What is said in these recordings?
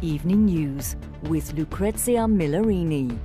Evening News with Lucrezia Millarini.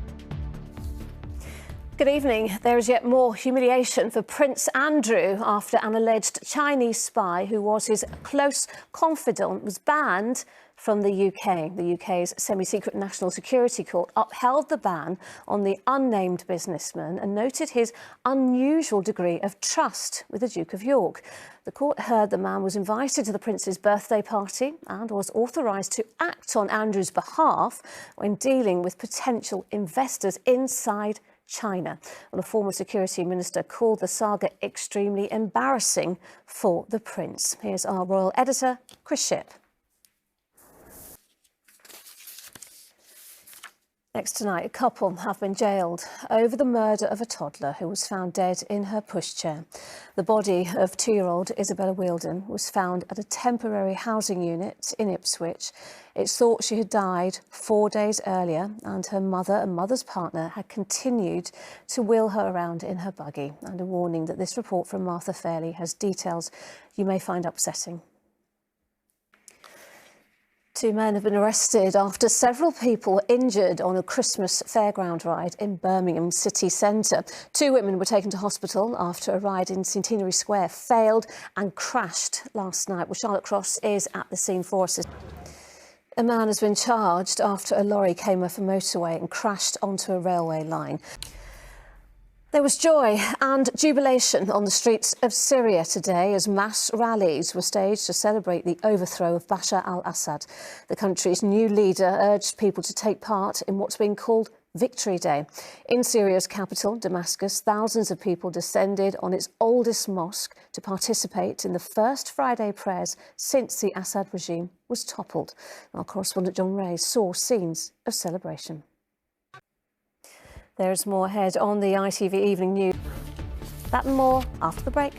Good evening. There is yet more humiliation for Prince Andrew after an alleged Chinese spy who was his close confidant was banned from the UK. The UK's semi-secret National Security Court upheld the ban on the unnamed businessman and noted his unusual degree of trust with the Duke of York. The court heard the man was invited to the Prince's birthday party and was authorised to act on Andrew's behalf when dealing with potential investors inside China. Well, a former security minister called the saga extremely embarrassing for the Prince. Here's our royal editor, Chris Shipp. Next tonight, a couple have been jailed over the murder of a toddler who was found dead in her pushchair. The body of 2-year-old Isabella Wheeldon was found at a temporary housing unit in Ipswich. It's thought she had died 4 days earlier, and her mother and mother's partner had continued to wheel her around in her buggy. And a warning that this report from Martha Fairley has details you may find upsetting. 2 men have been arrested after several people were injured on a Christmas fairground ride in Birmingham city centre. 2 women were taken to hospital after a ride in Centenary Square failed and crashed last night. Well, Charlotte Cross is at the scene for us. A man has been charged after a lorry came off a motorway and crashed onto a railway line. There was joy and jubilation on the streets of Syria today as mass rallies were staged to celebrate the overthrow of Bashar al-Assad. The country's new leader urged people to take part in what's been called Victory Day. In Syria's capital, Damascus, thousands of people descended on its oldest mosque to participate in the first Friday prayers since the Assad regime was toppled. Our correspondent John Ray saw scenes of celebration. There's more ahead on the ITV Evening News. That and more after the break.